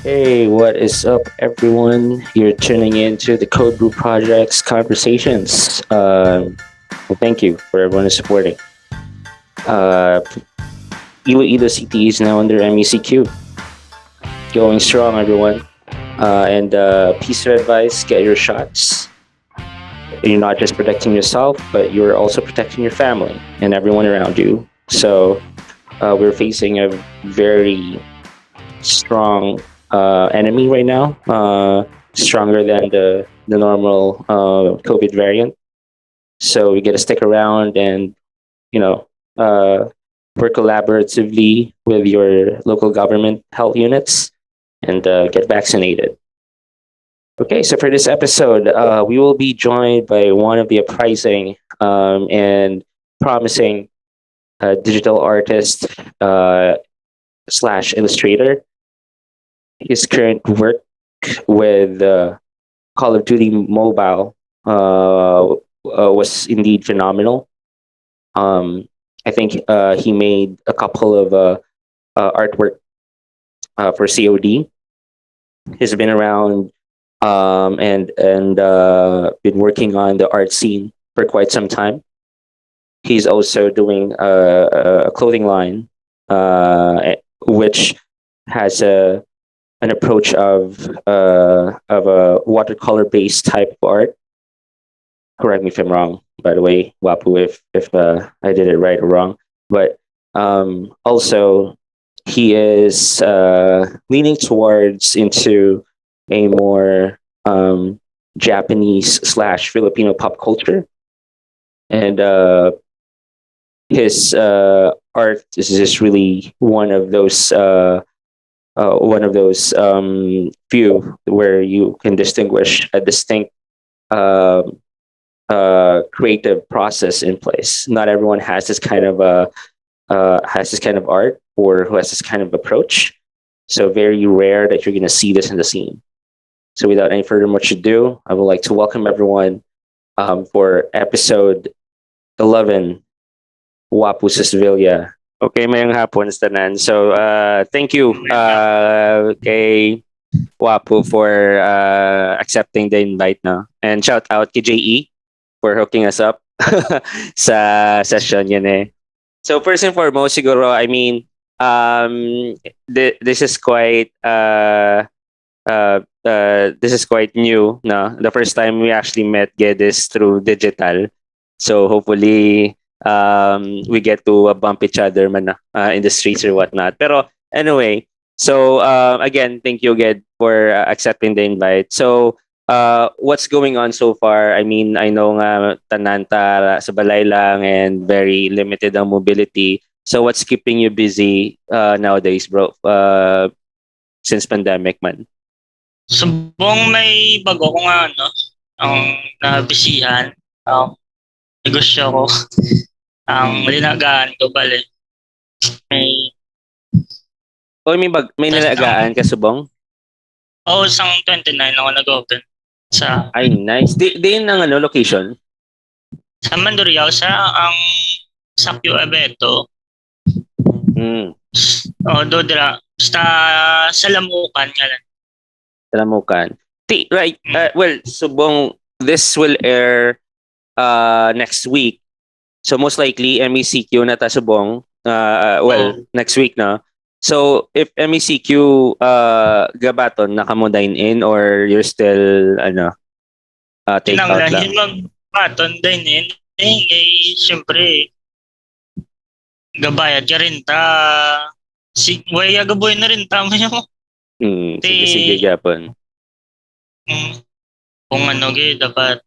Hey, what is up, everyone? You're tuning in to the Code Brew Project's conversations. Well, thank you for everyone who's supporting. Uh, Iloilo City is now under MECQ. Going strong, everyone. And piece of advice: get your shots. You're not just protecting yourself, but you're also protecting your family and everyone around you. So we're facing a very strong enemy right now, stronger than the normal COVID variant. So we got to stick around and you know uh, work collaboratively with your local government health units and get vaccinated. Okay, so for this episode, we will be joined by one of the uprising and promising digital artist slash illustrator. His current work with Call of Duty Mobile was indeed phenomenal. Um, I think he made a couple of artwork for COD. He's been around and been working on the art scene for quite some time. He's also doing a clothing line, which has an approach of a watercolor based type of art. Correct me if I'm wrong, by the way, Wapu, if I did it right or wrong. But also, he is leaning towards into a more Japanese slash Filipino pop culture, and his art is just really one of those few where you can distinguish a distinct um creative process in place. Not everyone has this kind of has this kind of art or who has this kind of approach. So very rare that you're going to see this in the scene. So without any further much ado, I would like to welcome everyone for episode 11, Wapo Susvilla. Okay, mayang hapon sa tanan. So thank you kay Wapo for accepting the invite na. And shout out kay JE for hooking us up sa session yun eh. So first and foremost, siguro, I mean, this is quite this is quite new. No, the first time we actually met Ged is through digital. So hopefully, we get to bump each other man in the streets or whatnot. Pero anyway, so again, thank you Ged for accepting the invite. So what's going on so far? I mean, I know nga tananta sa balay lang and very limited ang mobility. So what's keeping you busy nowadays, bro? Since pandemic man. Subong may bago ko nga ang nabisihan, ang negosyo ko, ang linagaan ko bale. May O may tas nalagaan ka subong? sang 29 ako nag-open sa Ay, nice. Di yun ang ano, location? sa Mandurriao sa ang Sakyo Abeto. Hmm, Do dira sa Lamukan nga lang. Talamukan. Right. Mm. Well, subong, this will air next week. So most likely, MECQ na ta subong. Well, Oh, next week na. So if MECQ gabaton, naka mo dine in or you're still, ano, take out kinanglahin lang? magpaton din syempre gabayad ka rin ta waya gaboy na rin ta mo Sige, sige, ti gapon. mm, kung dapat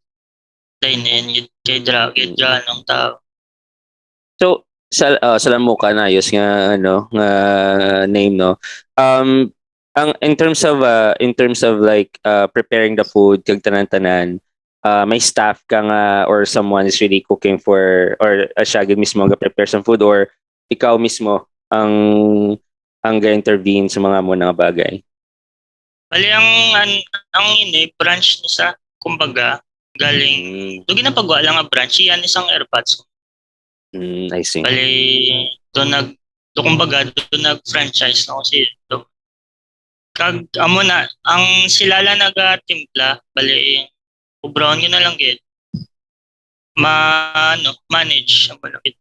dainin yun kay Mm. dra nung tao. So sa Lamuka na ayos nga ano nga name no. Um ang in terms of like preparing the food kag tanan-tanan, may staff ka nga or someone is really cooking for or siya gid mismo ga prepare some food or ikaw mismo ang ga-intervene sa mga mo nga bagay. Bali ang ini branch ni sa kumbaga galing Mm, do ginapagawa lang nga branch yan isang airpods. I see. Bali do nag do kumbaga do nag franchise na kasi do kag amo na ang sila lang nagatimpla bali ubron yun na lang gid manage amo lang gid.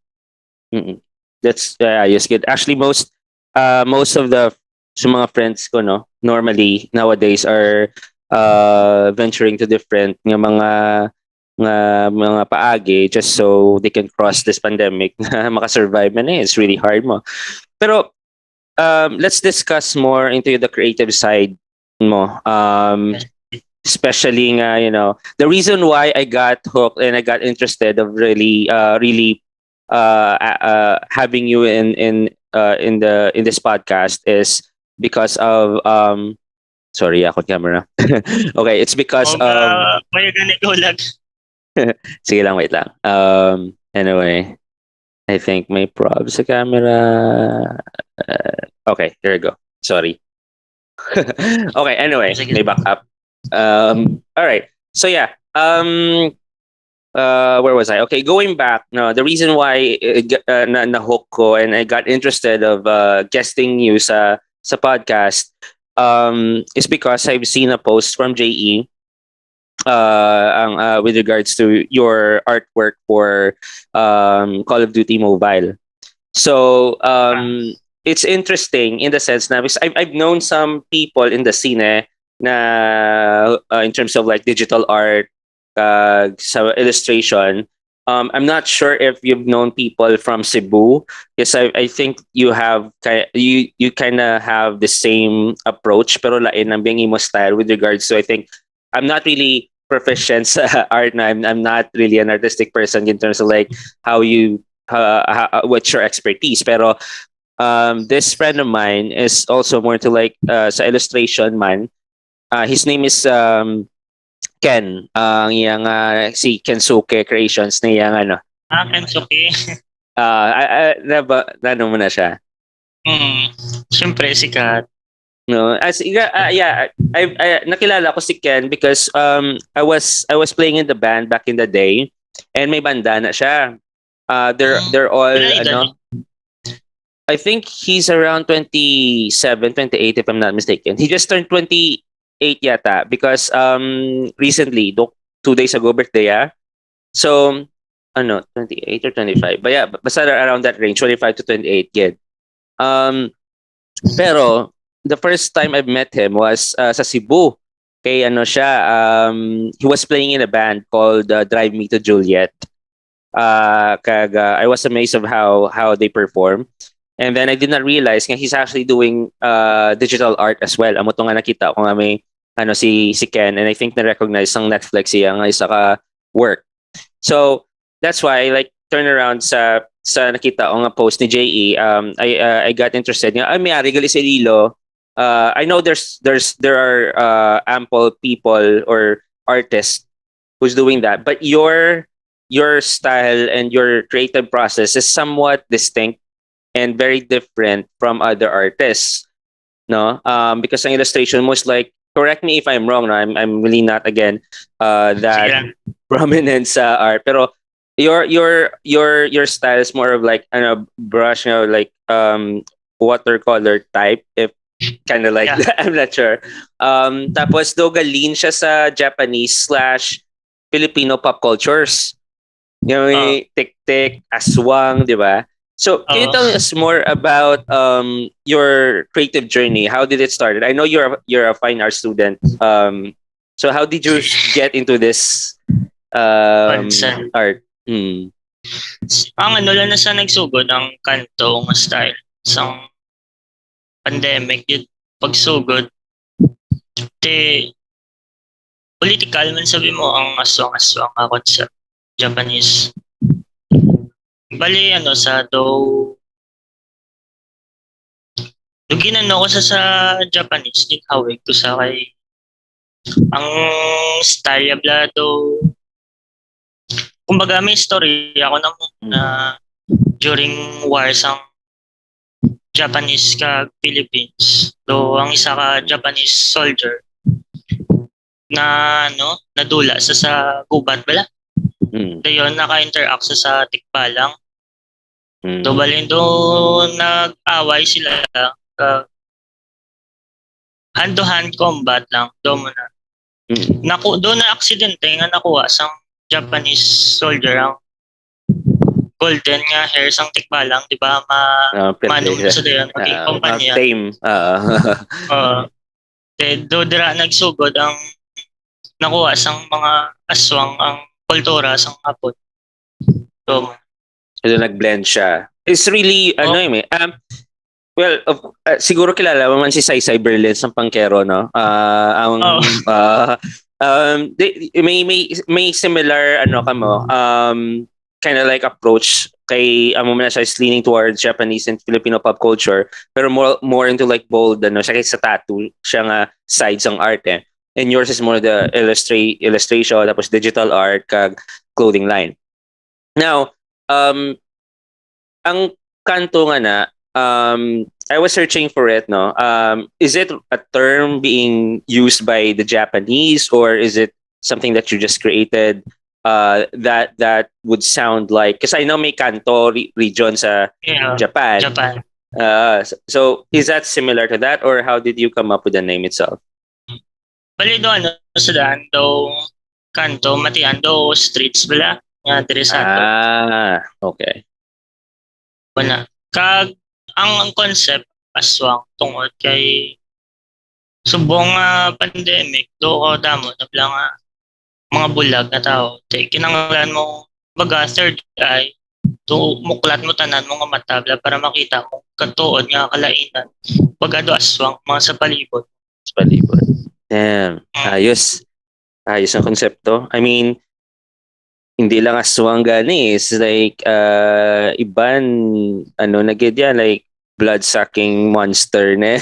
Mm. That's yes, good. Actually, most of the sa mga friends ko, no, normally nowadays are venturing to different mga paagi just so they can cross this pandemic na makasurvive man eh. It's really hard mo. Pero let's discuss more into the creative side mo. Especially nga, the reason why I got hooked and I got interested of really having you in this podcast is because of sorry, ako camera. Okay, it's because O ga of kaya gani ko lag. sige lang, wait lang. Anyway, I think may prob sa camera. Okay, here we go. Sorry. Okay, anyway, Sige. may backup. All right. So yeah. Where was I? Okay, going back. No, the reason why na hook ko and I got interested of guesting you sa podcast is because I've seen a post from JE with regards to your artwork for Call of Duty Mobile. So Ah, it's interesting in the sense na because I've known some people in the scene na in terms of like digital art, sa illustration. I'm not sure if you've known people from Cebu because I think you kind of have the same approach pero lain ang bingi mo style with regards to I think I'm not really proficient sa art na I'm not really an artistic person in terms of like how you what's your expertise. Pero this friend of mine is also more to like sa illustration man. His name is Ken. Ang iyang si Kensuke Creations na iyang ano. Kensuke. Ano mo na siya. Hmm. Siyempre sikat. No, yeah, I nakilala ko si Ken because I was playing in the band back in the day and may banda na siya. They're all Ilan edad niya? ano. I think he's around 27, 28 if I'm not mistaken. He just turned 28 yata because recently, 2 days ago birthday So ano, 28 or 25. But yeah, basta around that range, 25 to 28 kid. Pero the first time I've met him was sa Cebu. Kay ano siya, he was playing in a band called Drive Me to Juliet. I was amazed of how they perform. And then I did not realize nga he's actually doing digital art as well. Amo to nga nakita ko nga may si Ken and I think na-recognize ng Netflix siya nga isa ka work. So that's why like turn around sa nakita ko nga post ni JE I got interested nga may ari gali sa Iloilo. I know there are ample people or artists who's doing that but your style and your creative process is somewhat distinct and very different from other artists, no? Because ang illustration most like correct me if I'm wrong, no? I'm really not again Sige that lang. prominent sa art, pero your style is more of like brush, like watercolor type, if kind of like Yeah. that. I'm not sure. Tapos though galing siya sa Japanese slash Filipino pop cultures. Yung Oo. may tik-tik, aswang, di ba? So, can you Oo. tell us more about your creative journey? How did it start? I know you're a fine art student. So how did you get into this Pansan. art? Hmm. Ang ano lang na sa nagsugod ang Kantou nga style. Isang pandemic yun. Pagsugod, te political man sabi mo ang aswang-aswang nga concept. Japanese. Bali ano sa do ginano ko sa Japanese gihawig ko sa kay ang style bla do kumbaga may story ako na during wars ang Japanese ka Philippines. Do ang isa ka Japanese soldier na nadula sa gubat bala. Mm. Dayon naka-interact sa tikbalang. Mm. Do balin do nag-away sila. hand-to-hand combat lang. Do mo na. Mm. Doon na aksidente nga nakuha sang Japanese soldier ang golden nga hair sang tikbalang, di ba? Pwede Manong na siya. sa dayon, maging kumpanya. Mag-tame. Do dira nagsugod ang nakuha sang mga aswang ang kultura sang Hapon. So, So, nag-blend siya. It's really, ano oh, yun eh. Well, siguro kilala mo man si Sai Berlin ng Pangkero, no? oh, May similar, ano ka mo, kind of like approach kay amo man siya is leaning towards Japanese and Filipino pop culture, pero more into like bold, ano, siya sa tattoo, siya nga sides ng art eh. And yours is more the illustration, tapos digital art, kag clothing line. Now, ang kanto nga na, I was searching for it, no? Is it a term being used by the Japanese, or is it something that you just created that would sound like, because I know may kanto region sa yeah, Japan. Japan. So is that similar to that, or how did you come up with the name itself? Bali do ano sa daan do kanto matian do streets bala nga diri sa ato. Okay. Wala. Kag ang concept aswang tungod kay subong nga pandemic do ko damo nabla nga mga bulag na tao. Te kinanglan mo baga third eye to muklat mo tanan mo nga matabla para makita mo katuod nga kalainan. Baga do aswang mga sa palibot. Palibot. Damn. Mm. Ayos. Ayos ang konsepto. I mean, hindi lang aswang gani. It's like, iban, ano na gid yan, like, blood-sucking monster na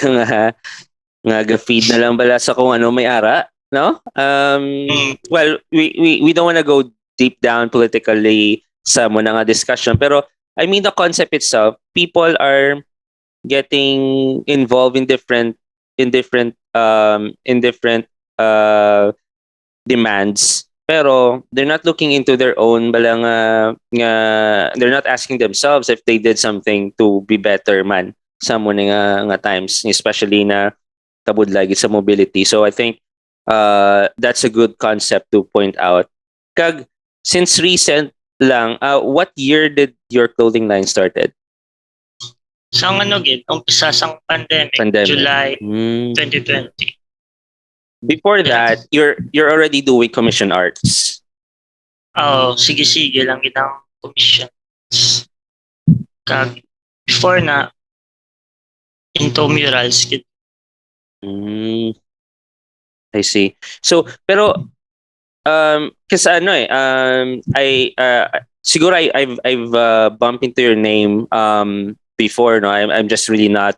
nga ga-feed na lang bala sa kung ano may ara, no? Mm. Well, we don't want to go deep down politically sa muna nga discussion, pero I mean the concept itself, people are getting involved in different demands, pero they're not looking into their own bala nga they're not asking themselves if they did something to be better man sa mo nga times, especially na kabudlay sa mobility. So I think that's a good concept to point out. Kag since recent lang, what year did your clothing line started? Sang ano gid umpisa sang pandemic, Pandemic. July 2020. Before Yeah. that, you're already doing commission arts. Sige-sige lang ginang commission. Kag before na into murals gid. Mm, I see. So, pero kasi ano eh, siguro I've bumped into your name before, no. I'm just really not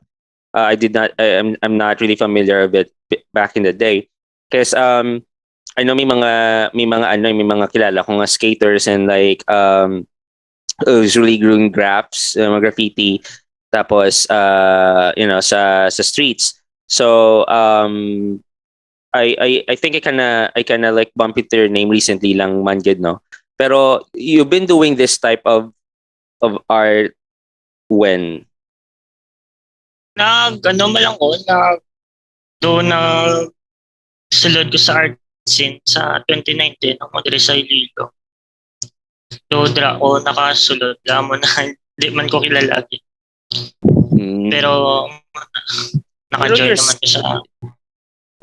I did not I'm not really familiar with it back in the day. Because I know may mga kilala kong mga skaters and like usually doing mga graffiti, tapos sa streets. So I think I kinda like bump into your name recently lang man gid, no. Pero you've been doing this type of art when? Ano man lang ko na do na sulod ko sa art scene sa 2019 ako diri sa Iloilo. Do dra ko nakasulod mo na di man ko kilala gid. Mm. Pero naka-join naman ko sa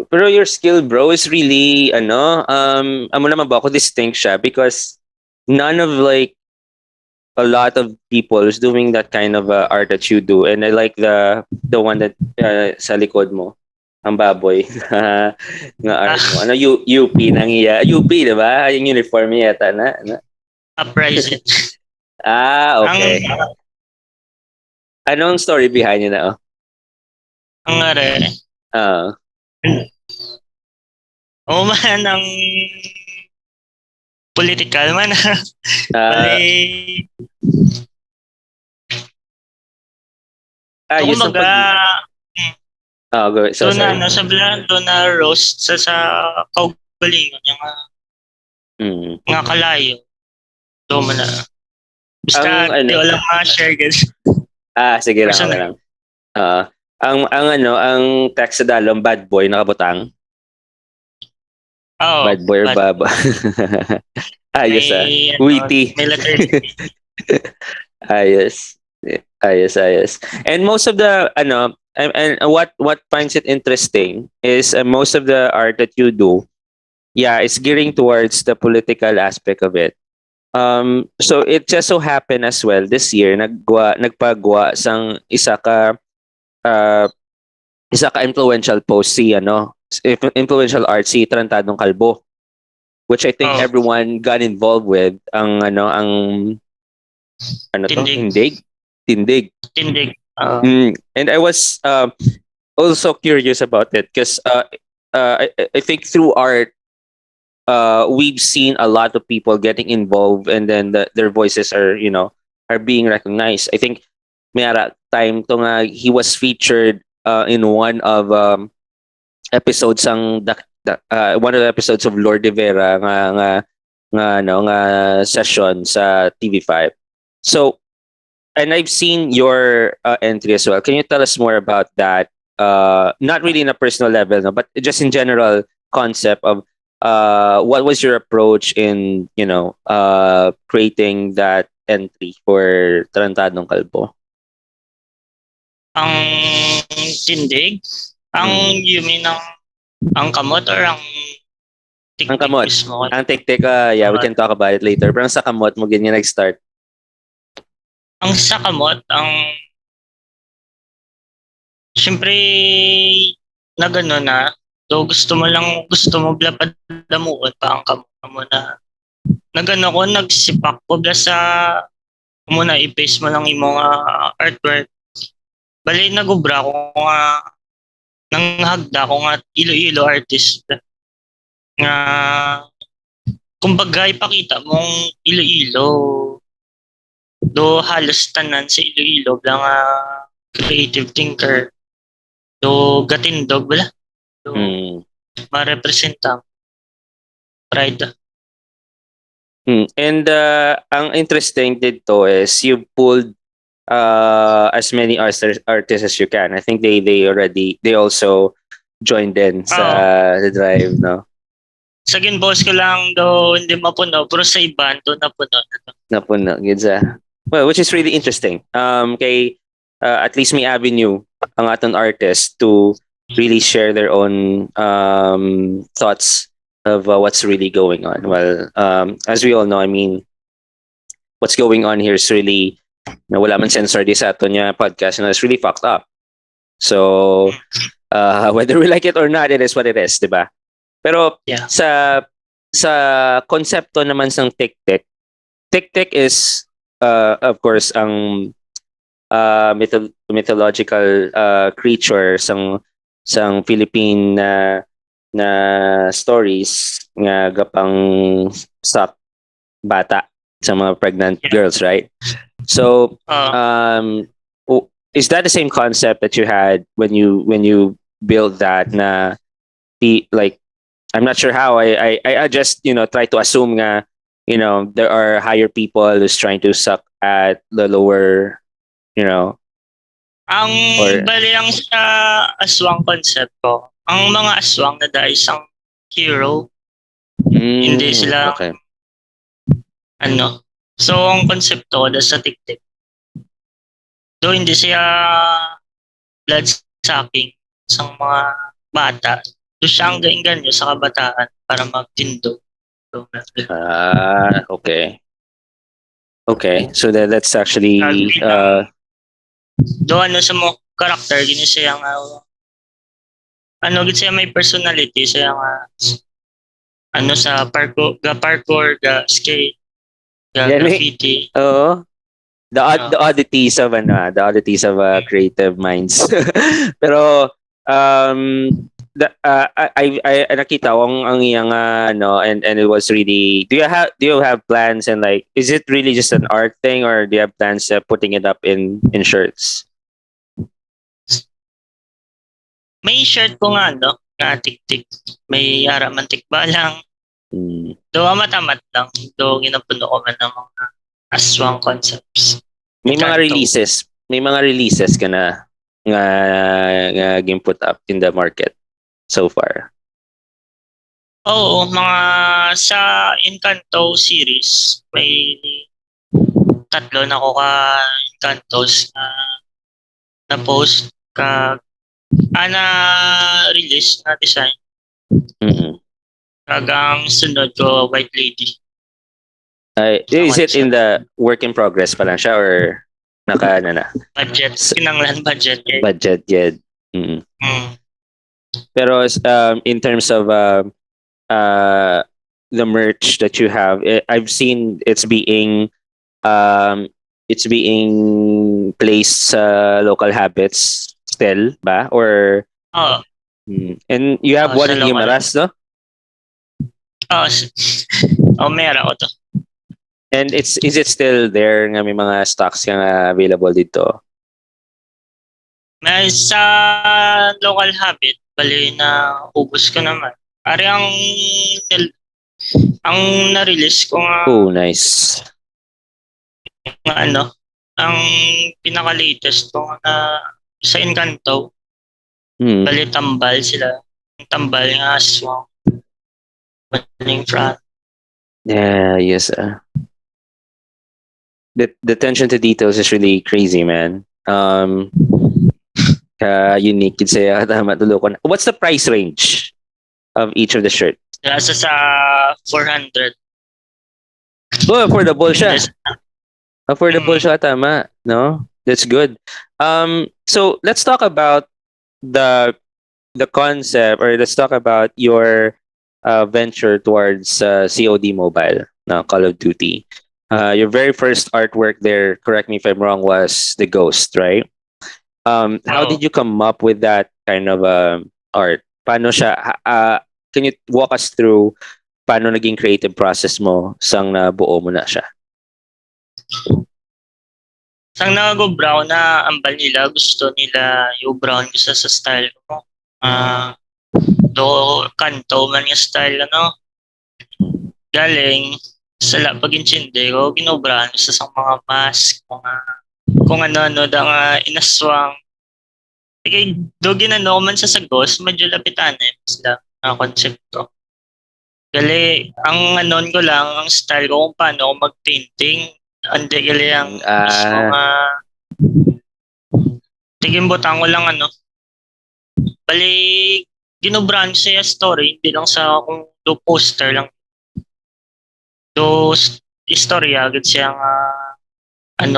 Pero your skill, bro, is really amo naman ba ako distinct siya, because none of like a lot of people is doing that kind of art that you do, and I like the one that sa likod mo, ang baboy nga art mo. Ano, UP nang iya, UP, di ba? Yung uniform niya yata na. uprising. Okay. Ang Anong story behind it na? ang are Ah. man ang political man. Ah, Bali, yun ang kumbaga, go. So doon na, sorry. ano, sa blan, doon na roast sa kaugalingon, yung nga kalayo. Doon mo na. Basta, Ang di walang ma-share guys. sige lang, okay Personal. lang. Ah, ang text sa dalom, bad boy, nakabutang. Oo, Bad boy or bad baba. boy. Ayos ah. May, Witty. may letter D. Ayos. Ayos. And most of the and what finds it interesting is most of the art that you do, yeah, it's gearing towards the political aspect of it. So it just so happened as well this year nagpagawa sang uh, isa ka influential post si influential art si Trantadong Kalbo, which I think Oo, everyone got involved with ang ano to tindig. tindig. Tindig. And I was also curious about it because I think through art we've seen a lot of people getting involved, and then their voices are being recognized. I think may ara time to nga he was featured in one of episodes one of the episodes of Lord de Vera nga session sa TV5. So, and I've seen your entry as well. Can you tell us more about that? Not really in a personal level, no, but just in general concept of what was your approach in creating that entry for Tarantadong Kalbo? Ang tindig, ang Mm. you mean ang kamot or ang Ang tiktik kamot. mismo? Ang tik-tik, yeah, we Kamot. can talk about it later. Pero ang sa kamot mo, ganyan nag-start. Ang sa kamot, syempre, na gano'n na, so gusto mo bla padamuot pa ang kamot mo na gano'n ko, nagsipak ko bla sa, muna i-paste mo lang yung mga artwork. Bali, nagubra ko nga, nang hagda ko nga Iloilo artist nga kumbaga ipakita mong Iloilo do halos tanan sa Iloilo bla nga creative thinker do gatindog bala do Mm. ma-representa pride. And ang interesting dito is you pulled as many artists as you can. I think they also joined in Oo, sa the drive, no? sa ginboss ko lang do hindi mapuno pero sa iban do napuno na to. Napuno, gidsa. Well, which is really interesting. Kay at least may avenue ang aton artists to really share their own thoughts of what's really going on. Well, as we all know, I mean, what's going on here is really na wala man censor di sa ato niya podcast na it's really fucked up. So, whether we like it or not, it is what it is, di ba? Pero Yeah. sa konsepto naman ng tik-tik, tik-tik is of course ang mythological creature sang Philippine na stories nga gapang sak bata sa mga pregnant Yeah. girls, right? So, Uh, is that the same concept that you had when you build that na like I'm not sure how I just try to assume nga there are higher people who's trying to suck at the lower you know ang or bali ang sa aswang concept ko, ang mga aswang na dahil isang hero, hindi sila okay. ano. So ang konsepto da sa tiktik, do hindi siya blood sucking sa mga bata. Do siya ang gainganyo sa kabataan para magtindo. So, Okay, so that's actually bilang do ano sa mo karakter gini siya nga ano gid siya may personality siya nga ano sa parkour ga skate ga yan graffiti. oo. The Uh, oddities of creative minds. Pero I nakita ko ang iyang and it was really do you have plans, and like is it really just an art thing, or do you have plans putting it up in shirts? may shirt ko nga no nga tiktik may araman tikbalang Mm. do matamat lang do ginapuno ko man ng mga aswang concepts. May mga Kantou. releases, may mga releases ka na. nga nga put up in the market so far? Oo, mga sa Encanto series, may tatlo na ko ka Encantos na post ka na release na design. Mm-mm. Kag ang sunod ko White Lady. Is Naman it siya. in the work in progress pa lang siya or naka ano na? Budget. Kinanglan budget eh. Budget yet? Mm. Mm. Pero in terms of uh, the merch that you have, I've seen um, it's being placed sa local habits still ba? Or Oo. and you have one Sa in local. Guimaras, no? Oo. Meron ako to. And is it still there nga may mga stocks nga available dito? May sa local habit, bali na ubos ko naman. Ari ang na-release ko Oh, nice. nga ang pinaka-latest ko na sa Encanto, Hmm. bali tambal sila. Yung tambal nga aswang, baling front. Yeah, yes. The attention to details is really crazy, man. Unique you'd say tama tulo ko na. What's the price range of each of the shirt? Nasa sa 400 Oh, affordable in this. siya. Affordable Mm, siya, tama, no? That's good. So let's talk about the the concept, or let's talk about your venture towards COD Mobile, now Call of Duty. Your very first artwork there, correct me if I'm wrong, was the Ghost, right? How oh. did you come up with that kind of art? Paano siya? Can you walk us through paano naging creative process mo sang nabuo mo na siya? Sang nag-brown na ambal nila, gusto nila yung brown ko sa style ko. Ah, do kanto man yung style galing sa pag intindi ko, ginobrahan ko sa mga mask, kung ano-ano da nga inaswang. Kaya do ginano man sa sagos, medyo lapitan sila na konsepto. Gali, ang anon ko lang, ang style ko kung paano ako mag-painting. Hindi gali ang mismo nga tiging butang ko lang bali ginobrahan ko sa story, hindi lang sa kung do poster lang. Do istorya, agad siya nga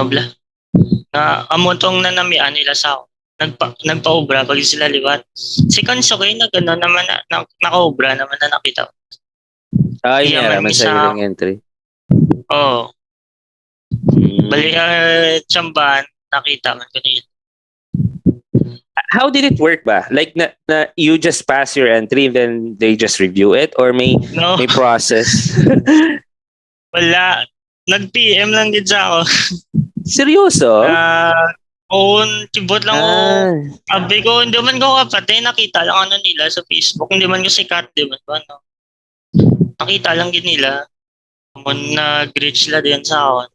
bla. Na amotong na namian nila sa ako. Nagpaobra pag sila liwat. Si Kanso kayo naman nakaobra naman na nakita. Ay, Iya may man araman sa isa, ilang entry. oh, bali Mm. tsambahan, nakita man ko niya. How did it work ba? Like you just pass your entry, then they just review it, or No, may process? wala. Nag-PM lang din sa ako. Seryoso? Na, tibot lang ko. Ah, Sabi ko, hindi man ko kapatid, nakita lang nila sa Facebook. Hindi man ko sikat, di man ko Nakita lang din nila. Nag-reach la din sa ako.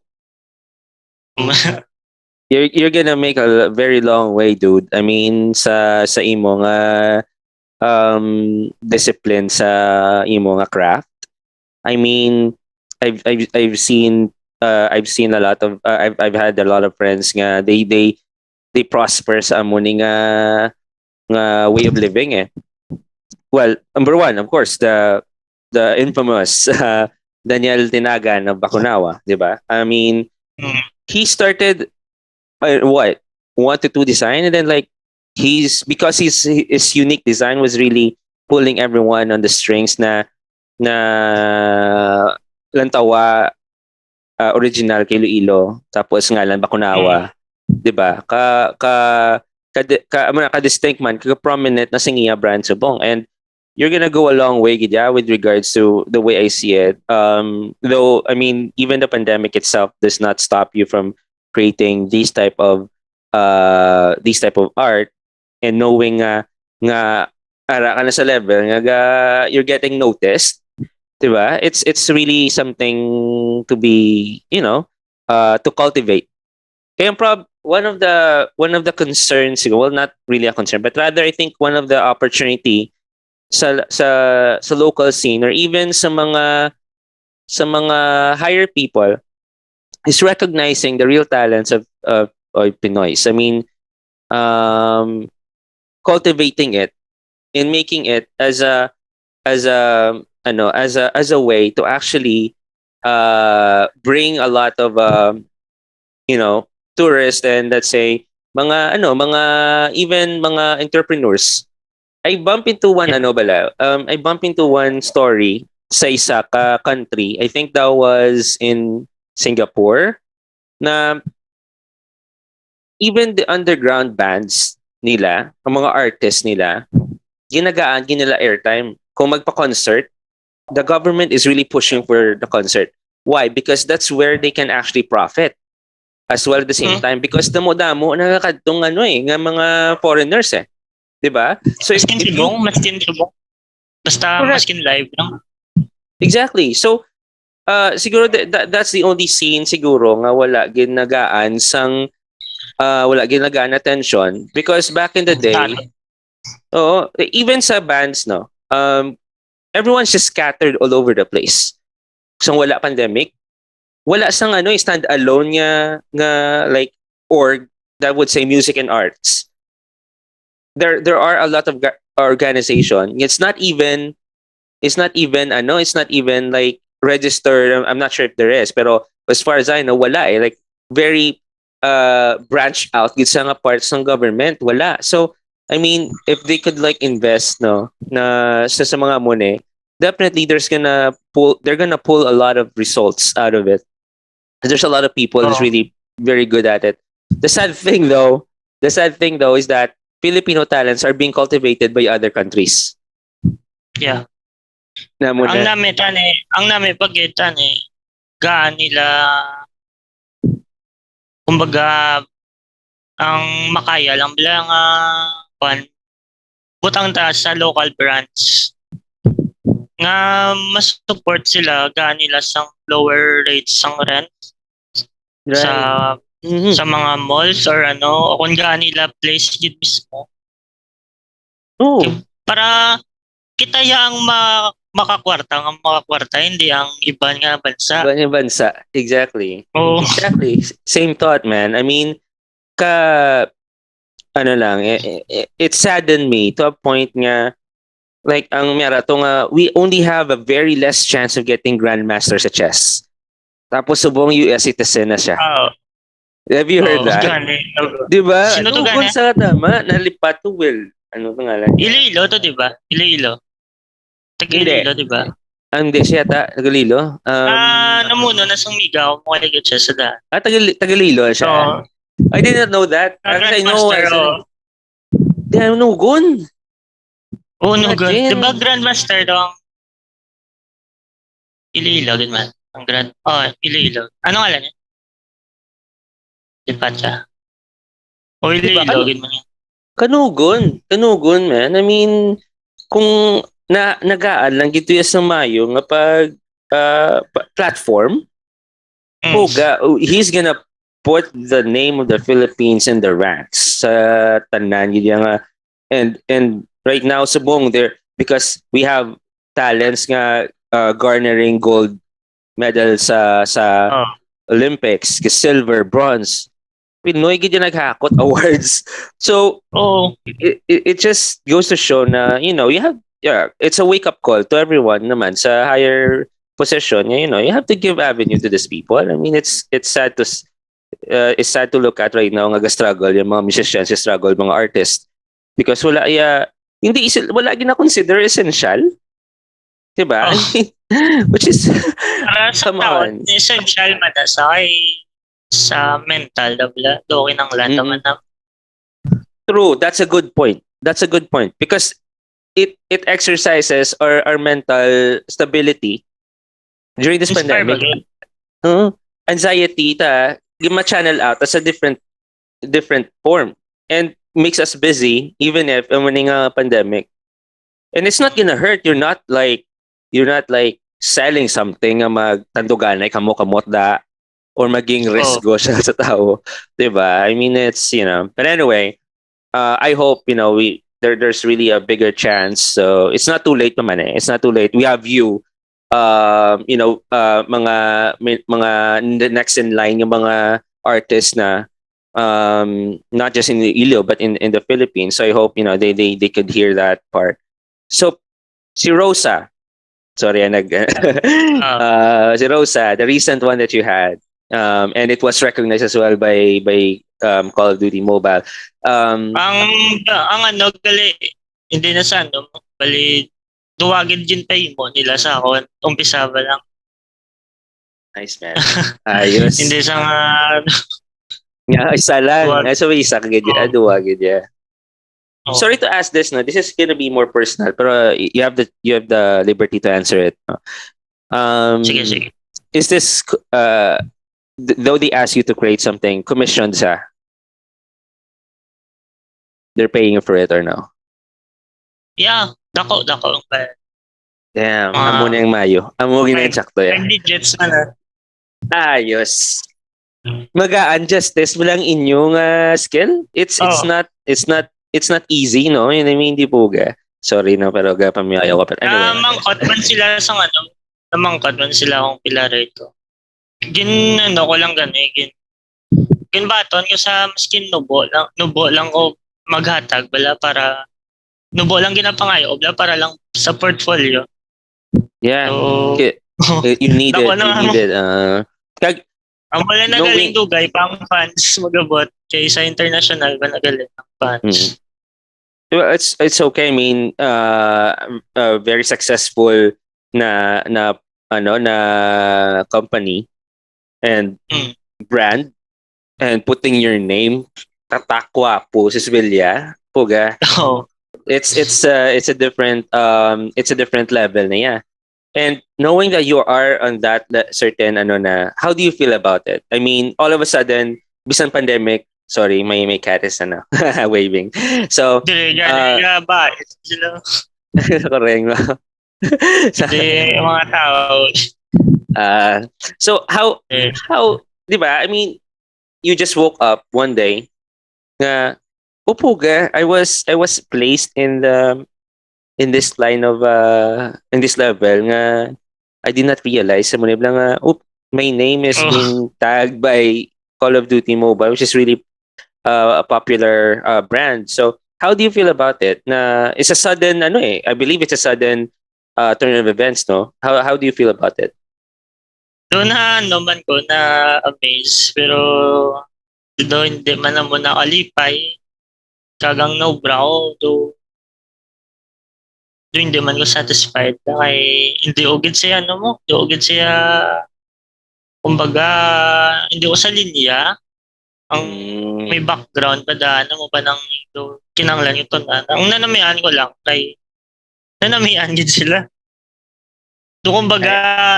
you're gonna make a very long way, dude. I mean, sa imo nga discipline sa imo nga craft. I mean, I've seen a lot of I've had a lot of friends nga they prosper sa amo ni nga way of living eh. Well, number one, of course, the infamous Daniel Tinagan of Bakunawa, di ba? I mean, Mm, he started what 1 to 2 design, and then like because his unique design was really pulling everyone on the strings na lantawa original kay Iloilo, tapos ngalan mm, Bakunawa, 'di ba? Ka distinct man, ka prominent na singiya brand subong, and you're gonna go a long way gidya with regards to the way I see it. Though I mean, even the pandemic itself does not stop you from creating these type of art, and knowing nga ara ka na sa level nga you're getting noticed, 'di ba? It's really something to be, to cultivate. Kaya one of the concerns, well, not really a concern, but rather I think one of the opportunity sa local scene, or even sa mga higher people, is recognizing the real talents of Pinoys. I mean, um, cultivating it and making it as a way to actually bring a lot of tourists, and let's say mga even mga entrepreneurs. Yeah. I bump into one story sa isa country. I think that was in Singapore, na even the underground bands nila, ang mga artists nila, ginagaan nila airtime. Kung magpa-concert, the government is really pushing for the concert. Why? Because that's where they can actually profit as well at the same Hmm? time, because damo-damo nakakadtong nga mga foreigners, 'di ba? So if Maskin if you subong, maskin subong. Basta correct, maskin live lang. exactly. So siguro that's the only scene siguro nga wala ginagaan attention, because back in the day, Dati. oo, even sa bands, no, everyone's just scattered all over the place. So wala pandemic, wala sang stand alone nga like org that would say music and arts. There are a lot of organization. It's not even like registered. I'm not sure if there is, pero as far as I know, wala like very branched out gid sa nga parts ng government, wala. So I mean, if they could like invest, no, na sa mga mune, definitely they're gonna pull a lot of results out of it. There's a lot of people who's Oh, really very good at it. The sad thing though is that Filipino talents are being cultivated by other countries. yeah. Na Ang muna. nami tani, ang nami pagitan gaan nila kumbaga ang makaya lang bilang kwan butang ta sa local branch nga mas support sila gaan nila sang lower rates sang rent sa Right. Mhm. sa mga malls or ano o kung gaan nila place yun mismo. Oo. Para kita yang makakwarta ang makakwarta hindi ang iba nga bansa. Ibang bansa. Exactly. Oh, Exactly. Same thought, man. I mean, ka ano lang, it saddened me to a point nga, like ang mera to nga, we only have a very less chance of getting grandmaster sa chess. Tapos subong US citizen na siya. oh, Have you heard oh, that? gani. 'Di ba? Sino to Nugon gani? sa tama, nalipat to Will. Ano pangalan niya? Iloilo to, di ba? Iloilo. Taga Hindi. Iloilo, di ba? Hindi siya Tagalilo. Namuno na sumigaw mo kay siya sa daan. Tagalilo siya. So, I did not know that. Because I know Grandmaster, as oh. in, damn, nugon. Oo, no, good. Di ba Imagine. Grandmaster daw ang Iloilo din man? Ang Iloilo. Ano nga lang niya? Di pa siya. O Di ba? Iloilo, din man yan. Kanugon. Kanugon, man. I mean, kung nagaan lang gito yung sa Mayo nga pag platform, Mm. he's gonna put the name of the Philippines in the ranks sa tanan yun nga. And right now subong there, because we have talents nga garnering gold medals sa Oh, Olympics, silver, bronze. Pinoy gid yung naghakot awards. So oh, it just goes to show na, you have, yeah, it's a wake up call to everyone naman sa higher position. You have to give avenue to these people. I mean, it's sad to look at right now nga struggle yung mga musicians, struggle mga artists, because wala gina-consider essential, 'di ba? I oh. mean, which is Para sa come taon, on. essential man na sa mental, dabla. Dokin ang lata man Mm-mm. na. True, that's a good point. That's a good point, because it exercises our mental stability during this Inspire ba? pandemic. uh Anxiety ma-channel out as a different form, and makes us busy even if when nga pandemic. And it's not gonna hurt. You're not like selling something nga magtanduganay kamo kamot da. or maging Oh, risgo siya sa tao, 'di ba? I mean, it's, but anyway, I hope, there's really a bigger chance. So it's not too late naman eh. It's not too late. We have you, mga the next in line, yung mga artists na, not just in the Ilo but in the Philippines. So I hope, they could hear that part. So si Rosa, sorry, ah, si Rosa, the recent one that you had, and it was recognized as well by Call of Duty Mobile. Um, ang ang ano gali hindi na sa ano, bali duwagin din pa mo nila sa ako. Umpisa pa lang. nice man. Ayos. Hindi sa nga Nga, isa lang. duwag. So isa kagad Oh, duwagid, yeah. Sorry oh. to ask this, no. This is gonna be more personal, pero you have the liberty to answer it. No? Sige, Um, sige. is this though they ask you to create something, commissioned sa, they're paying you for it or no? Yeah, dako. Damn, amo na Mga yung mayo. Amo na yung five, sakto, yeah. 5 digits na na. Ayos. Mag-a-adjust test mo lang inyong skill. It's Oh, not easy, no? Yun, I mean, hindi puga. Sorry na, pero gapamyayaw ko. But anyway. mangkot man sila sa ano, namangkot man sila akong pilarito. Gin ano ko lang gani, gin baton ko sa maskin nubo lang ko maghatag bala para nubo lang ginapangayo bala para lang sa portfolio. Yeah. So, Ki- you need dako it. You na need it. Kag, ang wala na galing knowing, dugay pang fans magabot kay sa international ba nagaling ang mm, fans. well, it's okay. I mean, very successful na ano na company and Mm. brand, and putting your name, tatakwa po Susvilla, puga. Oh, It's a different level na, yeah. And knowing that you are on that certain ano na, how do you feel about it? I mean, all of a sudden, bisan pandemic, sorry, may cat is ano, waving. So, dire gani uh, nga ba sila koreng mo. hindi mga tao. uh, so Eh, how, 'di ba? I mean, you just woke up one day nga, upuga, I was placed in this line of in this level nga I did not realize sa muna lang nga, my name is oh, being tagged by Call of Duty Mobile, which is really a popular brand. So how do you feel about it? Na it's a sudden ano eh, I believe it's a sudden turn of events, no? How do you feel about it? doon na naman ko na amaze pero do hindi man na mo nakalipay kagang no brow do hindi man ko satisfied na kay hindi ugid siya ano mo hindi ugid siya kumbaga hindi ko sa linya ang Mm, may background pa daan mo pa ng do kinanglan ito na ang nanamian ko lang kay nanamian gid sila do kumbaga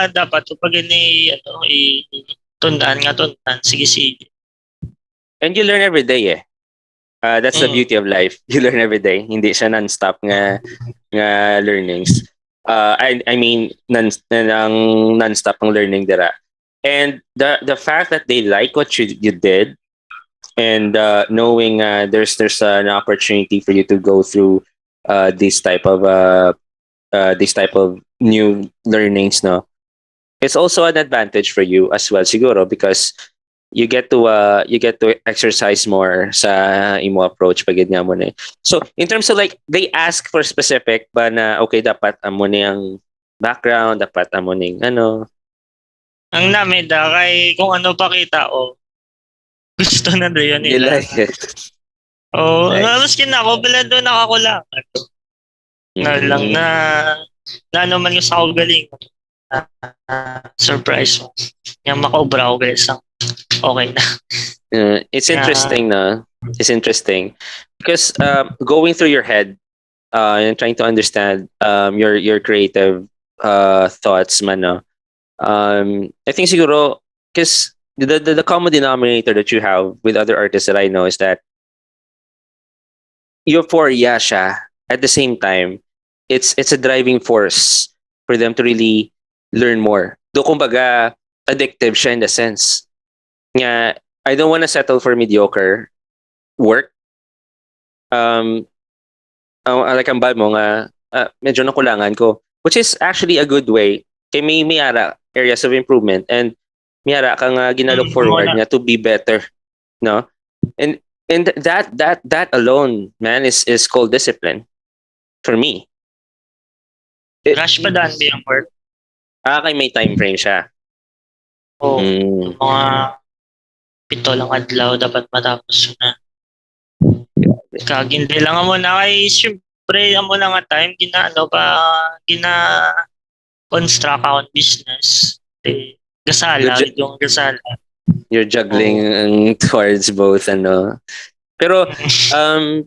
I- dapat pag ini ano tundaan nga tundaan sige sige and you learn every day eh. That's the mm. beauty of life. You learn every day. Hindi siya non-stop nga learnings. I mean non-stop ang learning dira. And the fact that they like what you did, and knowing there's an opportunity for you to go through this type of new learnings, no, it's also an advantage for you as well siguro, because you get to exercise more sa imo approach pag nga mo na eh. So in terms of like, they ask for specific ba na, okay, dapat amo na yung background, dapat amo na yung ano. Ang namin da kay kung ano pakita o gusto na rin You nila. like it. Oh, Nice. maski na ako pala doon nakakulangan. Na lang Mm. na ano man yung sa ako galing. Surprise mo. Yung makaubra ko guys. Okay na. It's Yeah. interesting na. It's interesting because going through your head, and trying to understand your creative thoughts man, no? I think siguro, because the common denominator that you have with other artists that I know is that euphoria siya. At the same time, it's a driving force for them to really learn more. Do kumbaga, addictive siya in the sense. nga I don't want to settle for mediocre work. Um, like ang bad mo nga, medyo nakulangan ko. Which is actually a good way. Kay may ara areas of improvement and may ara ka nga ginalook Mo forward na nga to be better, no? And that alone, man, is called discipline for me. It, rush pa daan ba yung work? kay may time frame siya. Oo. Mm, Mga 7 lang adlaw dapat matapos na. Kagindi lang mo na kay syempre amo na nga time ginaano pa gina construct account business. you're, Gasala, ju- yung gasala. you're juggling Oo. towards both, ano. Pero, um,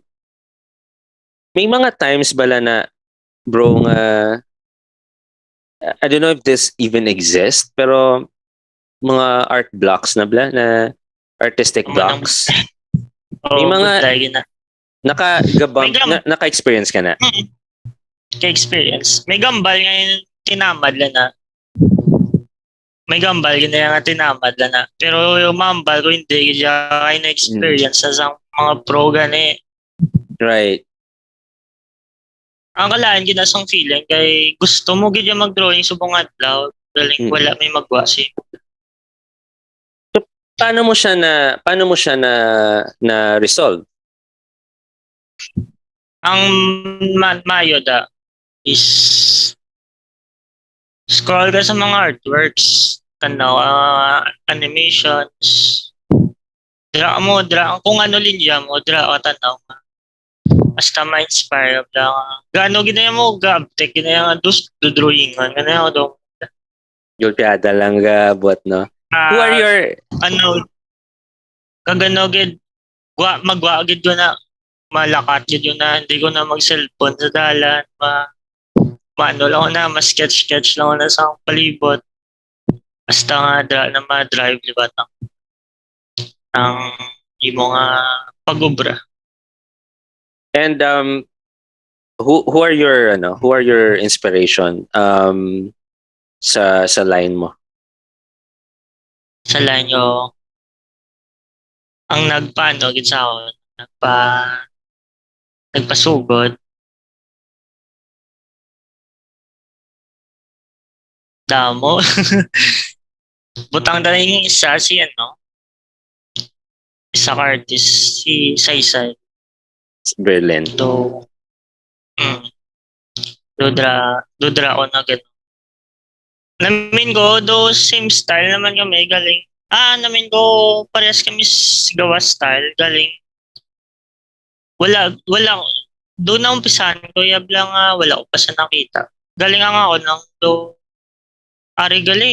may mga times bala na, bro, nga, I don't know if this even exists, pero mga art blocks na bala, na artistic Amo nang blocks. May oh, mga budlay gina. May naka-experience ka na. ka experience. May gambal ngayon tinamad lang na. May gambal gina nga tinamad lang na. Pero yung mambal ko hindi kaya kayo na Mm, experience sa mga pro gani. right. Ang kalaan ginasang feeling kay gusto mo gid mag-drawing subong adlaw galing Mm. wala may magwa si. So, paano mo siya na resolve? Ang mayo da is scroll ka sa mga artworks, tanaw, animations, dra kung ano linya mo, dra o tanaw, basta ma-inspire lang. Gano ginaya mo, gabtek, ginaya nga, drawingan, ganaya ko daw. Gulpiada lang ga, but no. Who are Ah, your ano, kagano gid, magwa gid ko na, malakat gid yun na, hindi ko na mag-cellphone sa dalan, maano lang ako na, mas-sketch-sketch lang ako na sa palibot. Basta nga na ma-drive, di ba, ang imo nga pagobra. and who are your inspiration sa line mo? Sa lanyo, ang nagpaano gid sa ako, nagpasugod, damo. Butang na yung isa si ano, isang artist, si Saysay. Berlin. Do, mm, dudra ako na gano'n. Namin ko, do same style naman kami, galing. Namin ko, parehas kami gawa style, galing. Wala, doon na umpisahan ko, yab lang wala ko pa sa nakita. Galing nga ako nang do, ari gali,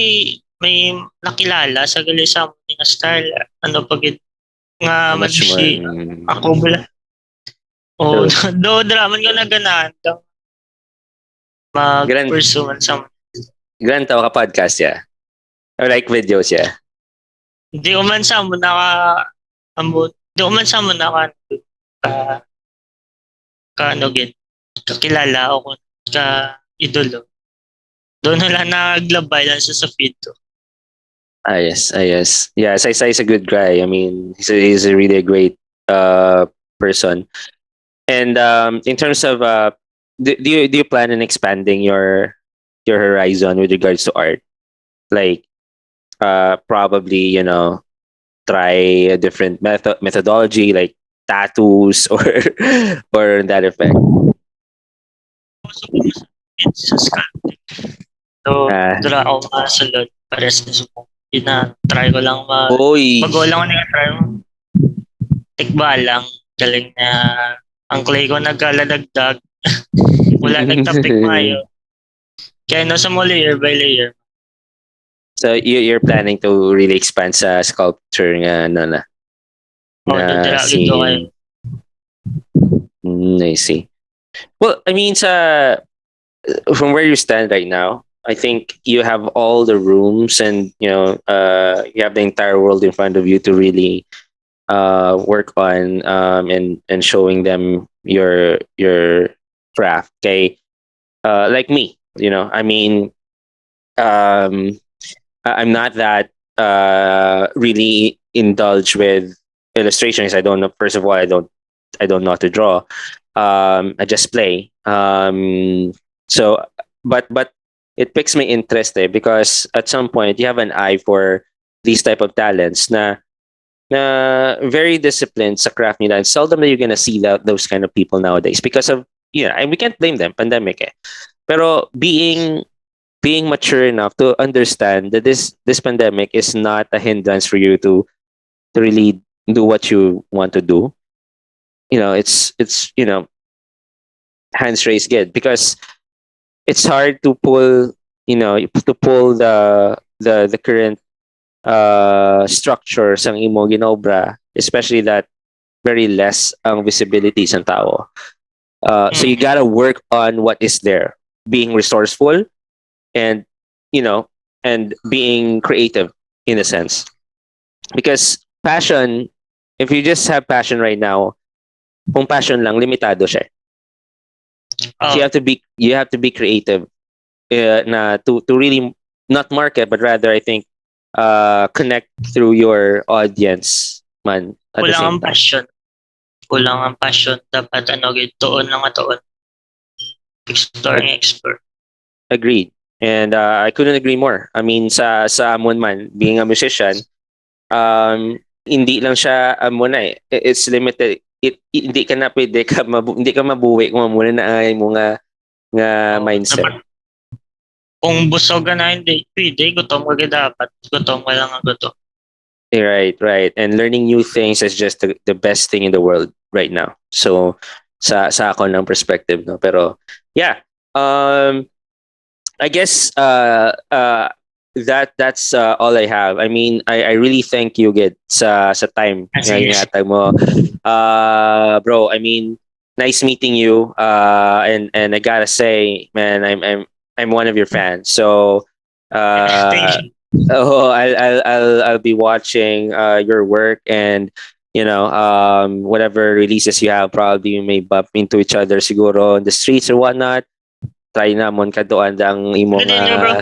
may nakilala sa gali sa mga style. Ano pag nga How much more? madbisi, ako bala. O, So, do draman ko na ganahan. grand, Mag-pursue man sa grand tawa ka podcast ya. Or like videos ya. hindi ko man sa mo naka hindi ko man sa mo naka ka, ka ano gid kakilala ako ka idolo. Doon na lang naglabay lang siya sa feed ko. Yes, yes. Yeah, Sai is a good guy. I mean, he's a really great person. And in terms of do you plan on expanding your horizon with regards to art? Like probably, try a different methodology like tattoos or that effect. So, sa sculpting. So, Uh, dra ako masulod pares na sumo. Try ko lang Oy. bago lang ako try mo. Tikba lang. Galing na ang clay ko nagkaladagdag. Wala nagtapik mayo. Kaya no sa mo layer by layer. So you're planning to really expand sa sculpture nga no na O, na dudra gito kayo. scene. I see. Well, I mean, from where you stand right now, I think you have all the rooms and you have the entire world in front of you to really work on and showing them your craft. Okay, like me, I mean, I'm not that. really indulge with illustrations. I don't know. First of all, I don't know how to draw. I just play. So, but it piques my interest because at some point you have an eye for these type of talents na very disciplined sa craft nila. And seldom that you're gonna see those kind of people nowadays because of and we can't blame them, pandemic Pero being mature enough to understand that this pandemic is not a hindrance for you to really do what you want to do. It's hands raised good because it's hard to pull the current structure sang imo ginobra, especially that very less ang visibility sa tao. So you Mm. gotta work on what is there, being resourceful and you know and being creative in a sense. Because passion, if you just have passion right now, kung passion lang limitado siya. So Oh, you have to be creative na to really not market but rather I think connect through your audience man at the kulang same ang time. passion. Kulang ang passion. Dapat tuon lang nga tuon. Exploring Ag- expert. Agreed. And I couldn't agree more. I mean sa amon man being a musician, hindi lang siya amon na it's limited. Hindi ka na pwede hindi ka mabuwi kung muna na ay mo nga Oh, mindset. dapat kung busog ka na hindi, pwede, gutom ka dapat. Gutom ka lang ang gutom. Right, right. And learning new things is just the best thing in the world right now. So sa ako ng perspective no. Pero yeah, um I guess that's all I have. I mean, I really thank you Gid sa time Ah, nga sige. ingatag mo. Bro, I mean, nice meeting you. And I gotta say, man, I'm one of your fans. So Thank uh you. I'll be watching your work and whatever releases you have, probably you may bump into each other siguro on the streets or whatnot. Try namon kaduan ang imong Good nyo, bro.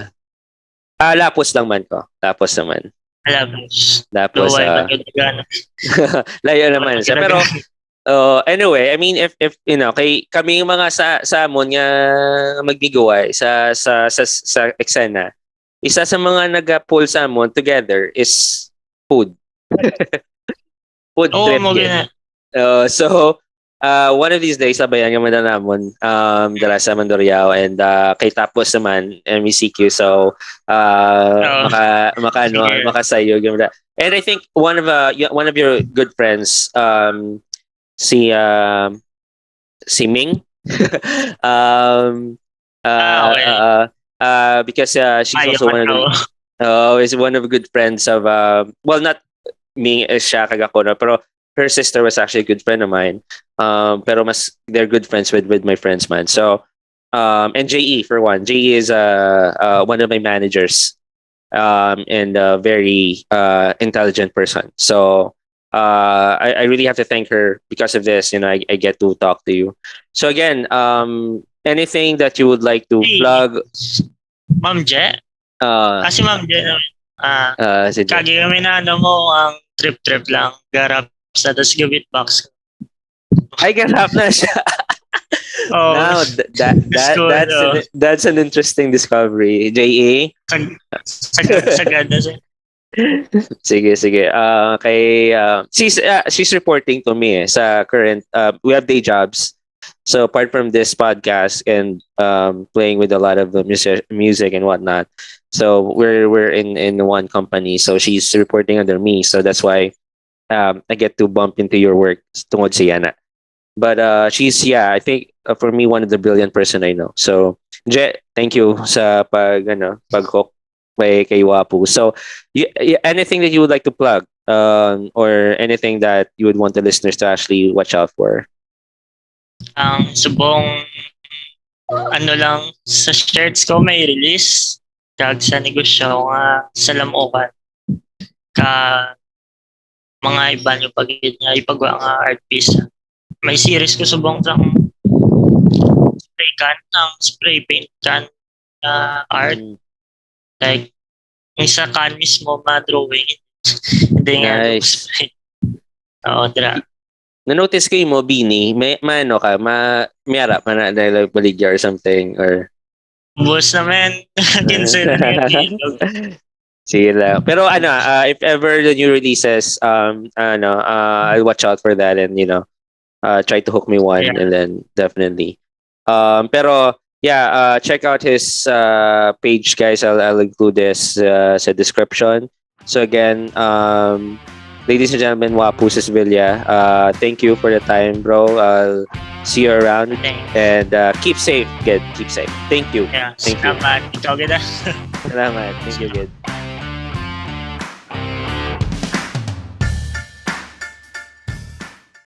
lapos lang man ko. Lapos naman. Alabos. Lapos Luway man yun. Gana. layo Luway naman man siya. Pero gana. anyway, I mean if kay kami yung mga sa amon nga magbigawa sa eksena. Isa sa mga nag-pull sa amon together is food. Food Oo, trip mo gid. gina. So, one of these days, sabayan naman na namon dala sa Mandurriao and kay tapos naman MECQ. So, Oo. Sige. makasayo gyud. And I think one of your good friends si si Ming um Okay. because she's Ayaw also man one of the tao. is one of the good friends of well, not me siya kagako na pero her sister was actually a good friend of mine. Pero mas they're good friends with my friends man. So and JE for one. JE is one of my managers and a very intelligent person. So I really have to thank her because of this. I get to talk to you. So again, anything that you would like to Hey, plug? Ma'am Je. Uh, Si Ma'am Je naman. sige. Kagi kami na mo ang trip-trip lang. Garap sa tas gawit box. Ay, ganap na siya. Oh, Now school. that's an interesting discovery. JE. Sagad na siya. Sige, sige. She's reporting to me sa current we have day jobs. So apart from this podcast and playing with a lot of the music and whatnot, so we're in one company. So she's reporting under me. So that's why I get to bump into your work tungod sa Yana. But she's I think for me one of the brilliant person I know. So Je, thank you sa pag-hook kay Wapo. So anything that you would like to plug or anything that you would want the listeners to actually watch out for? Ang subong lang sa shirts ko may release. Kag sa negosyo nga sa lamukan. Ka mga iba nyo pag nga ipagawa nga art piece. May series ko subong sa spray can, ang spray paint can art. Mm. Like, Yung sa can mismo, ma-drawing. Hindi nga Nice. Oo, dra. Na-notice ko yung mo, Bini, may ano ka, mayara, baligya or something, or... Boss naman, cancel na yung ilog. Sige lang. Pero ano, if ever the new releases, I'll watch out for that and, try to hook me one Yeah. and then definitely. Pero yeah, check out his page, guys. I'll include this sa description. So again, ladies and gentlemen, Wapo Susvilla, thank you for the time, bro. I'll see you around Thanks. and keep safe, kid. Keep safe. Thank you. Yeah, Thank you. salamat. Ikaw kita. Salamat. Thank you, kid.